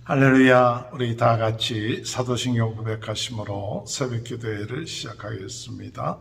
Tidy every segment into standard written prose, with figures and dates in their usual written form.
할렐루야. 우리 다 같이 사도신경 고백하심으로 새벽 기도회를 시작하겠습니다.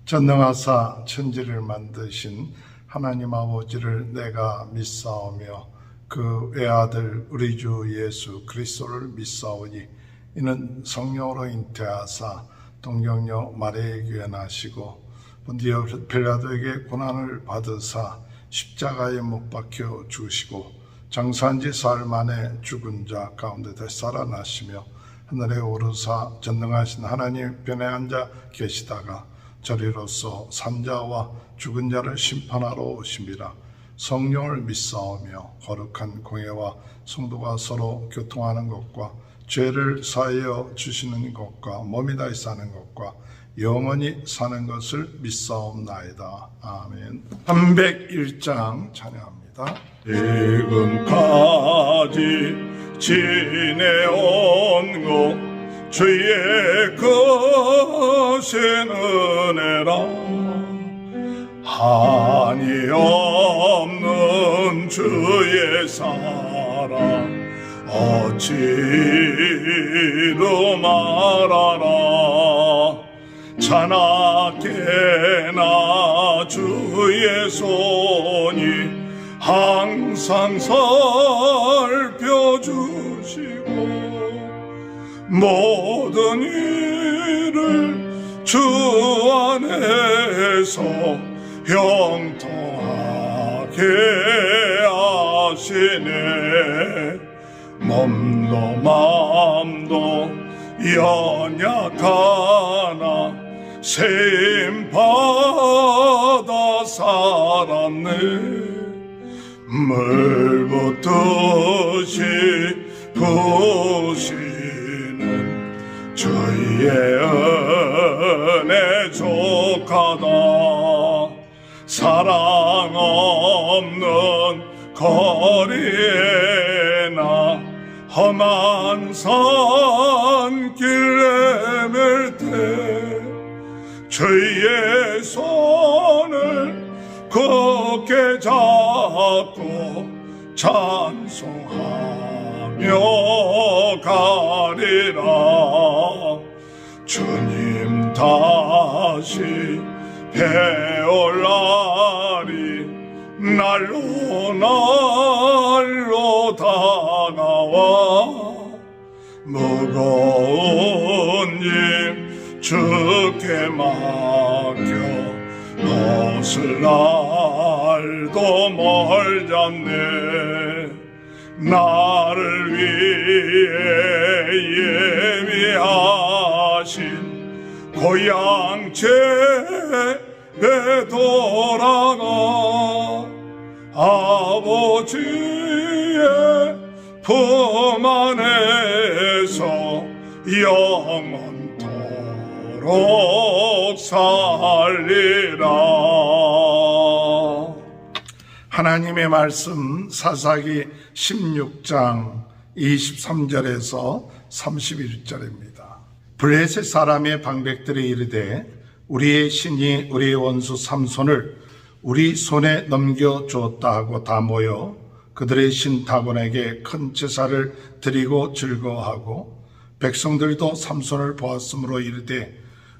전능하사 천지를 만드신 하나님 아버지를 내가 믿사오며 그 외아들 우리 주 예수 그리스도를 믿사오니 이는 성령으로 잉태하사 동정녀 마리아에 귀환하시고 본디오 빌라도에게 고난을 받으사 십자가에 못 박혀 죽으시고 장사한 지 사흘 만에 죽은 자 가운데 다시 살아나시며 하늘에 오르사 전능하신 하나님 편에 앉아 계시다가 저리로서 산자와 죽은 자를 심판하러 오심이라. 성령을 믿사오며 거룩한 공예와 성도가 서로 교통하는 것과 죄를 사하여 주시는 것과 몸이 다시 사는 것과 영원히 사는 것을 믿사옵나이다. 아멘. 301장 찬양합니다. 지금까지 지내온 것 주의 크신 은혜라. 한이 없는 주의 사랑 어찌로 말하라. 자나깨나 주의 손이 항상 살펴주시고 모든 일을 주 안에서 형통하게 하시네. 몸도 마음도 연약하나 세임 받아 살았네. 물 붓듯이 부시는 주의 은혜 족하다. 사랑 없는 거리에나 험한 산길 헤맬 때 주의 손을 굳게 잡고 찬송하며 가리라. 주님 다시 배올 날이 날로 날로 다가와. 무거운 짐 주께 맡겨 벗을 날도 멀잖네. 나를 위해 예비하신 고향 집에 돌아가 아버지의 품 안에서 영원토록 살리라. 하나님의 말씀 사사기 16장 23절에서 31절입니다. 블레셋 사람의 방백들이 이르되 우리의 신이 우리의 원수 삼손을 우리 손에 넘겨주었다 하고 다 모여 그들의 신 다곤에게 큰 제사를 드리고 즐거워하고 백성들도 삼손을 보았으므로 이르되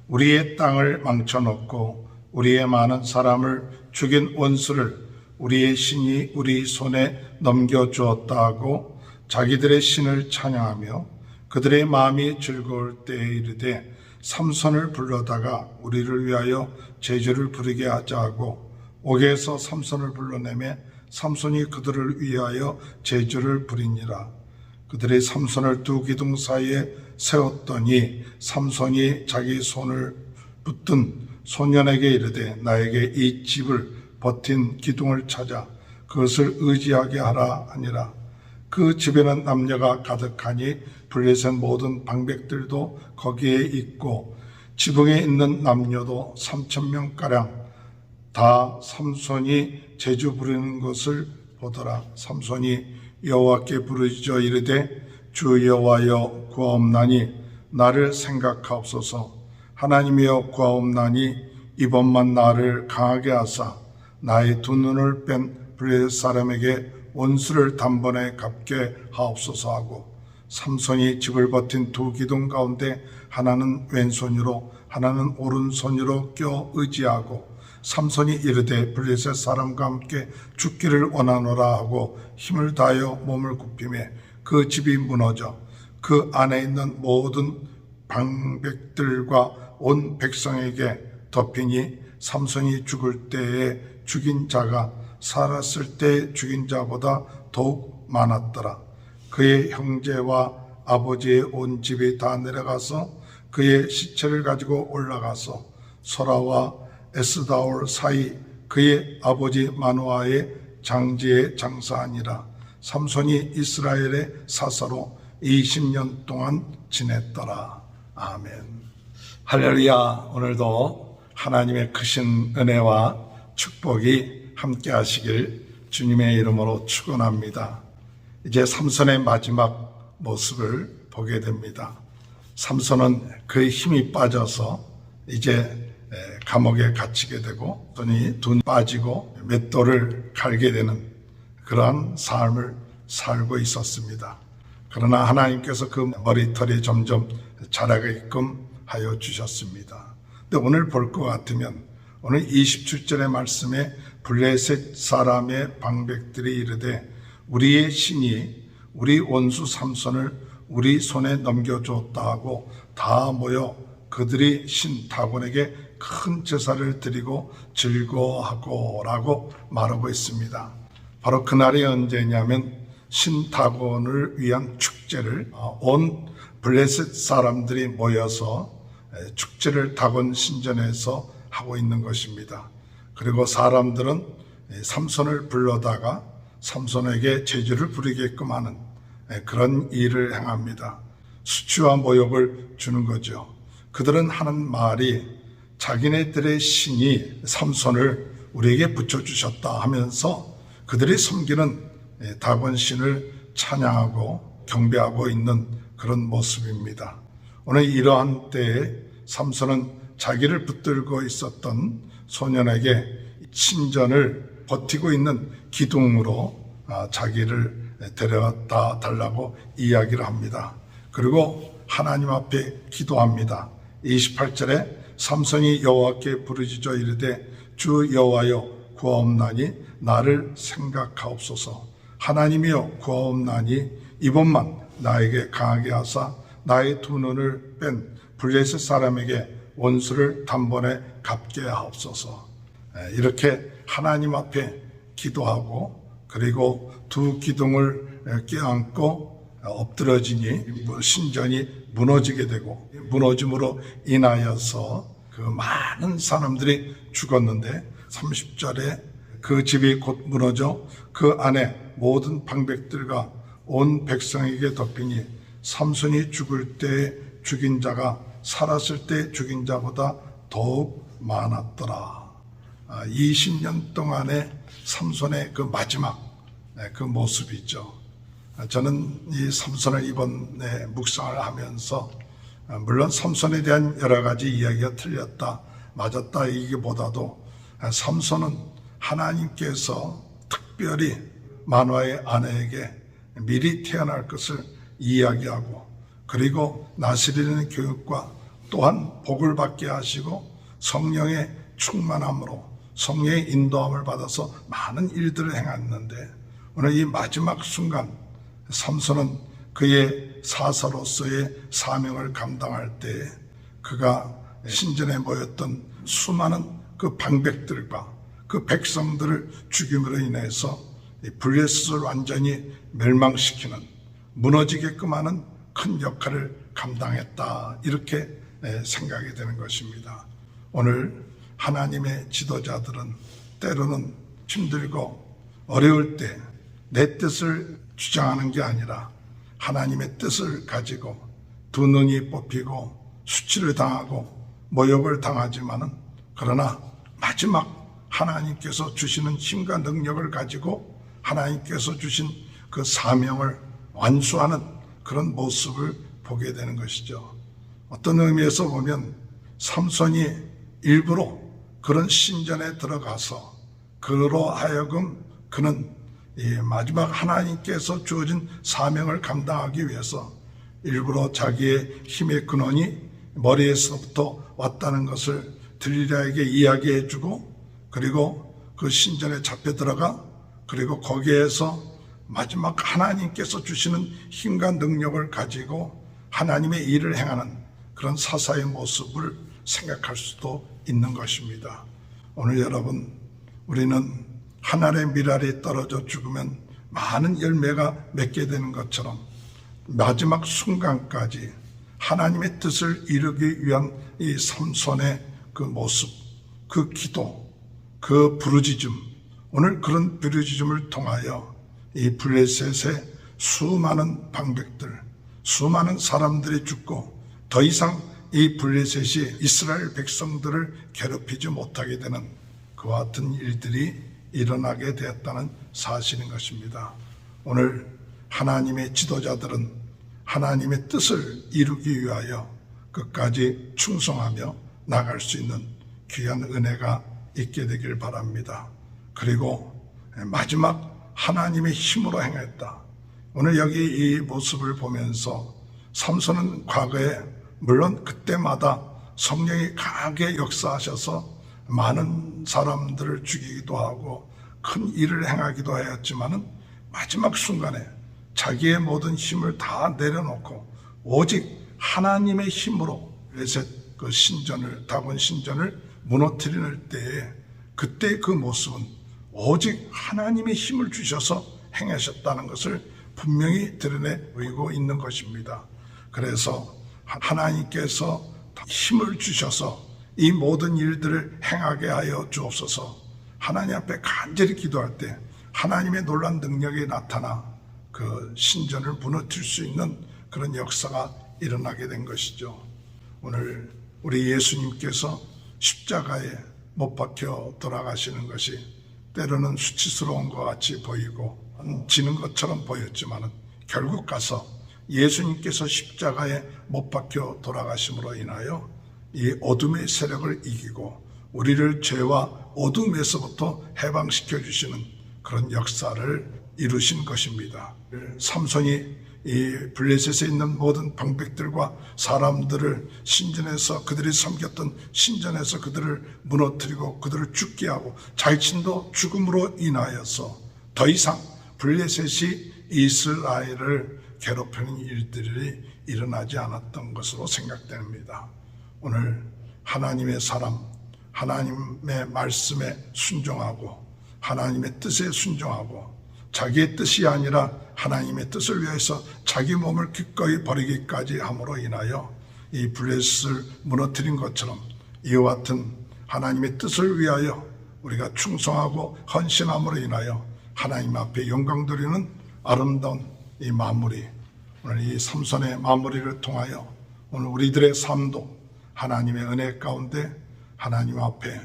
우리의 땅을 망쳐놓고 우리의 많은 사람을 죽인 원수를 우리의 신이 우리 손에 넘겨주었다 하고 자기들의 신을 찬양하며 그들의 마음이 즐거울 때에 이르되 삼손을 불러다가 우리를 위하여 제주를 부르게 하자 하고 옥에서 삼손을 불러내매 삼손이 그들을 위하여 제주를 부리니라. 그들의 삼손을 두 기둥 사이에 세웠더니 삼손이 자기 손을 붙든 소년에게 이르되 나에게 이 집을 버틴 기둥을 찾아 그것을 의지하게 하라 하니라. 그 집에는 남녀가 가득하니 블레셋 모든 방백들도 거기에 있고 지붕에 있는 남녀도 3,000명가량 다 삼손이 제주 부리는 것을 보더라. 삼손이 여호와께 부르짖어 이르되 주 여호와여 구하옵나니 나를 생각하옵소서. 하나님이여 구하옵나니 이번만 나를 강하게 하사 나의 두 눈을 뺀 블레셋 사람에게 원수를 단번에 갚게 하옵소서 하고 삼손이 집을 버틴 두 기둥 가운데 하나는 왼손으로 하나는 오른손으로 껴 의지하고 삼손이 이르되 블레셋 사람과 함께 죽기를 원하노라 하고 힘을 다하여 몸을 굽히매 그 집이 무너져 그 안에 있는 모든 방백들과 온 백성에게 덮이니 삼손이 죽을 때에 죽인 자가 살았을 때 죽인 자보다 더욱 많았더라. 그의 형제와 아버지의 온 집이 다 내려가서 그의 시체를 가지고 올라가서 소라와 에스다올 사이 그의 아버지 마노아의 장지에 장사하니라. 삼손이 이스라엘의 사사로 20년 동안 지냈더라. 아멘. 할렐루야. 오늘도 하나님의 크신 은혜와 축복이 함께 하시길 주님의 이름으로 축원합니다. 이제 삼손의 마지막 모습을 보게 됩니다. 삼손은 그의 힘이 빠져서 이제 감옥에 갇히게 되고 손이 둔 빠지고 맷돌을 갈게 되는 그러한 삶을 살고 있었습니다. 그러나 하나님께서 그 머리털이 점점 자라게끔 하여 주셨습니다. 근데 오늘 볼 것 같으면 오늘 27절의 말씀에 블레셋 사람의 방백들이 이르되 우리의 신이 우리 원수 삼손을 우리 손에 넘겨주었다 하고 다 모여 그들이 신 다곤에게 큰 제사를 드리고 즐거워하고 라고 말하고 있습니다. 바로 그날이 언제냐면 신 다곤을 위한 축제를 온 블레셋 사람들이 모여서 축제를 다곤 신전에서 하고 있는 것입니다. 그리고 사람들은 삼손을 불러다가 삼손에게 제주를 부리게끔 하는 그런 일을 행합니다. 수치와 모욕을 주는 거죠. 그들은 하는 말이 자기네들의 신이 삼손을 우리에게 붙여주셨다 하면서 그들이 섬기는 다곤 신을 찬양하고 경배하고 있는 그런 모습입니다. 오늘 이러한 때에 삼손은 자기를 붙들고 있었던 소년에게 신전을 버티고 있는 기둥으로 자기를 데려다 달라고 이야기를 합니다. 그리고 하나님 앞에 기도합니다. 28절에 삼손이 여호와께 부르짖어 이르되 주 여호와여 구하옵나니 나를 생각하옵소서. 하나님이여 구하옵나니 이번만 나에게 강하게 하사 나의 두 눈을 뺀 블레셋 사람에게 원수를 단번에 갚게 하옵소서. 이렇게 하나님 앞에 기도하고 그리고 두 기둥을 껴안고 엎드러지니 신전이 무너지게 되고 무너짐으로 인하여서 그 많은 사람들이 죽었는데 30절에 그 집이 곧 무너져 그 안에 모든 방백들과 온 백성에게 덮이니 삼손이 죽을 때 죽인 자가 살았을 때 죽인 자보다 더욱 많았더라. 20년 동안의 삼손의 그 마지막 그 모습이죠. 저는 이 삼손을 이번에 묵상을 하면서 물론 삼손에 대한 여러 가지 이야기가 틀렸다 맞았다 이기보다도 삼손은 하나님께서 특별히 마노아의 아내에게 미리 태어날 것을 이야기하고 그리고 나시리는 교육과 또한 복을 받게 하시고 성령의 충만함으로 성령의 인도함을 받아서 많은 일들을 행했는데 오늘 이 마지막 순간 삼손은 그의 사사로서의 사명을 감당할 때 그가 신전에 모였던 수많은 그 방백들과 그 백성들을 죽임으로 인해서 블레셋을 완전히 멸망시키는 무너지게끔 하는 큰 역할을 감당했다 이렇게 생각이 되는 것입니다. 오늘 하나님의 지도자들은 때로는 힘들고 어려울 때 내 뜻을 주장하는 게 아니라 하나님의 뜻을 가지고 두 눈이 뽑히고 수치를 당하고 모욕을 당하지만은 그러나 마지막 하나님께서 주시는 힘과 능력을 가지고 하나님께서 주신 그 사명을 완수하는 그런 모습을 보게 되는 것이죠. 어떤 의미에서 보면 삼손이 일부러 그런 신전에 들어가서 그로 하여금 그는 이 마지막 하나님께서 주어진 사명을 감당하기 위해서 일부러 자기의 힘의 근원이 머리에서부터 왔다는 것을 들리라에게 이야기해주고, 그리고 그 신전에 잡혀 들어가, 그리고 거기에서 마지막 하나님께서 주시는 힘과 능력을 가지고 하나님의 일을 행하는 그런 사사의 모습을 생각할 수도 있는 것입니다. 오늘 여러분, 우리는 한 알의 밀알이 떨어져 죽으면 많은 열매가 맺게 되는 것처럼 마지막 순간까지 하나님의 뜻을 이루기 위한 이 삼손의 그 모습, 그 기도, 그 부르짖음, 오늘 그런 부르짖음을 통하여 이 블레셋의 수많은 방백들, 수많은 사람들이 죽고 더 이상 이 블레셋이 이스라엘 백성들을 괴롭히지 못하게 되는 그와 같은 일들이 일어나게 되었다는 사실인 것입니다. 오늘 하나님의 지도자들은 하나님의 뜻을 이루기 위하여 끝까지 충성하며 나갈 수 있는 귀한 은혜가 있게 되길 바랍니다. 그리고 마지막 하나님의 힘으로 행했다. 오늘 여기 이 모습을 보면서 삼손은 과거에 물론 그때마다 성령이 강하게 역사하셔서 많은 사람들을 죽이기도 하고 큰 일을 행하기도 하였지만은 마지막 순간에 자기의 모든 힘을 다 내려놓고 오직 하나님의 힘으로 블레셋 그 신전을, 다곤 신전을 무너뜨리는 때에 그때 그 모습은 오직 하나님의 힘을 주셔서 행하셨다는 것을 분명히 드러내고 있는 것입니다. 그래서 하나님께서 힘을 주셔서 이 모든 일들을 행하게 하여 주옵소서. 하나님 앞에 간절히 기도할 때 하나님의 놀라운 능력이 나타나 그 신전을 무너뜨릴 수 있는 그런 역사가 일어나게 된 것이죠. 오늘 우리 예수님께서 십자가에 못 박혀 돌아가시는 것이 때로는 수치스러운 것 같이 보이고 지는 것처럼 보였지만 결국 가서 예수님께서 십자가에 못 박혀 돌아가심으로 인하여 이 어둠의 세력을 이기고 우리를 죄와 어둠에서부터 해방시켜 주시는 그런 역사를 이루신 것입니다. 삼손이 이 블레셋에 있는 모든 방백들과 사람들을 신전에서 그들이 섬겼던 신전에서 그들을 무너뜨리고 그들을 죽게 하고 자신도 죽음으로 인하여서 더 이상 블레셋이 이스라엘을 괴롭히는 일들이 일어나지 않았던 것으로 생각됩니다. 오늘 하나님의 사람, 하나님의 말씀에 순종하고 하나님의 뜻에 순종하고 자기의 뜻이 아니라 하나님의 뜻을 위해서 자기 몸을 기꺼이 버리기까지 함으로 인하여 이 블레셋을 무너뜨린 것처럼 이와 같은 하나님의 뜻을 위하여 우리가 충성하고 헌신함으로 인하여 하나님 앞에 영광 돌리는 아름다운 이 마무리, 오늘 이 삼손의 마무리를 통하여 오늘 우리들의 삶도 하나님의 은혜 가운데 하나님 앞에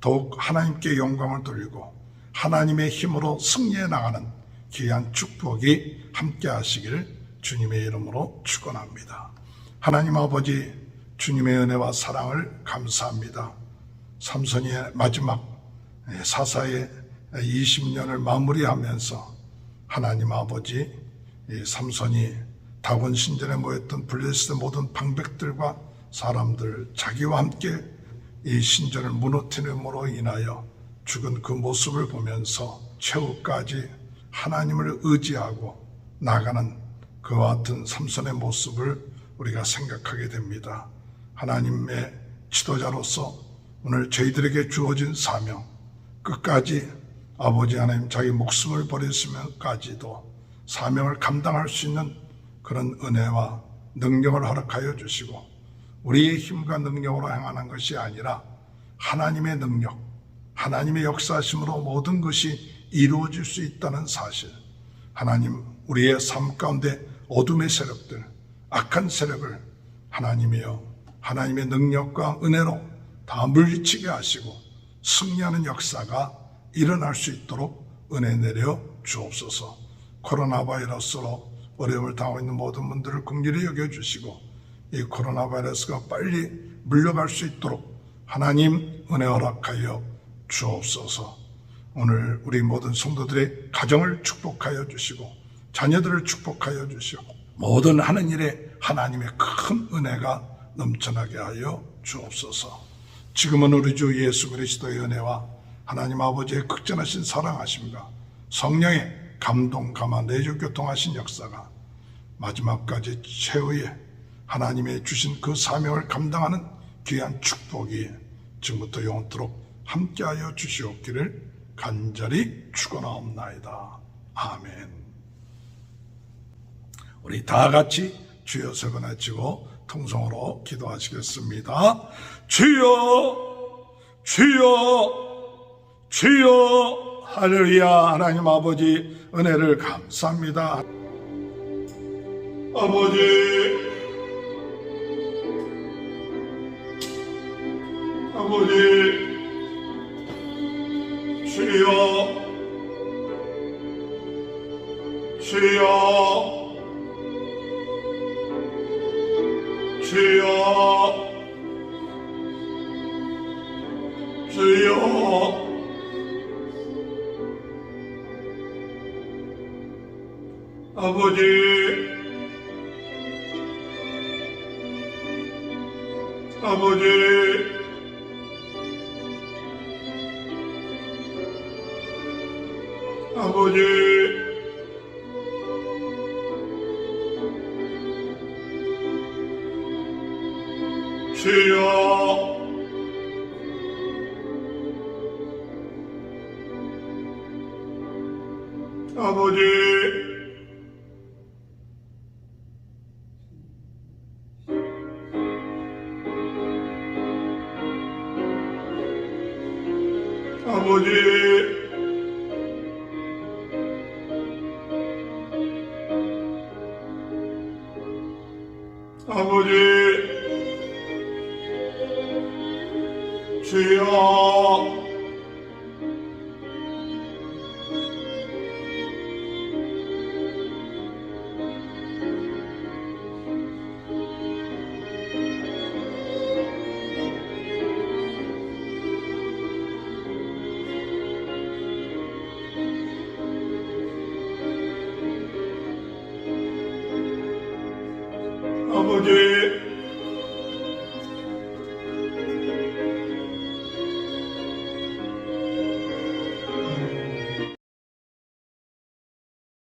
더욱 하나님께 영광을 돌리고 하나님의 힘으로 승리해 나가는 귀한 축복이 함께 하시기를 주님의 이름으로 축원합니다. 하나님 아버지, 주님의 은혜와 사랑을 감사합니다. 삼손이 마지막 사사의 20년을 마무리하면서 하나님 아버지, 삼손이 다곤 신전에 모였던 블레셋의 모든 방백들과 사람들, 자기와 함께 이 신전을 무너뜨림으로 인하여 죽은 그 모습을 보면서 최후까지 하나님을 의지하고 나가는 그와 같은 삼손의 모습을 우리가 생각하게 됩니다. 하나님의 지도자로서 오늘 저희들에게 주어진 사명, 끝까지 아버지 하나님 자기 목숨을 버렸으면까지도 사명을 감당할 수 있는 그런 은혜와 능력을 허락하여 주시고 우리의 힘과 능력으로 행하는 것이 아니라 하나님의 능력, 하나님의 역사하심으로 모든 것이 이루어질 수 있다는 사실, 하나님 우리의 삶 가운데 어둠의 세력들, 악한 세력을 하나님이여 하나님의 능력과 은혜로 다 물리치게 하시고 승리하는 역사가 일어날 수 있도록 은혜 내려 주옵소서. 코로나 바이러스로 어려움을 당하고 있는 모든 분들을 긍휼히 여겨주시고 이 코로나 바이러스가 빨리 물러갈 수 있도록 하나님 은혜 허락하여 주옵소서. 오늘 우리 모든 성도들의 가정을 축복하여 주시고 자녀들을 축복하여 주시고 모든 하는 일에 하나님의 큰 은혜가 넘쳐나게 하여 주옵소서. 지금은 우리 주 예수 그리스도의 은혜와 하나님 아버지의 극진하신 사랑하심과 성령의 감동, 감화, 내주 교통하신 역사가 마지막까지 최후의 하나님의 주신 그 사명을 감당하는 귀한 축복이 지금부터 영원토록 함께하여 주시옵기를 간절히 축원하옵나이다. 아멘. 우리 다 같이 주여 세 번 외치고 통성으로 기도하시겠습니다. 주여, 주여, 주여. 할렐루야. 하나님 아버지 은혜를 감사합니다. 아버지, 아버지, 주여, 주여, 주여, 주여. 아버지, 아버지, 아버지, 주여, 아버지, 아버지, 아버지, 주여, 아버지,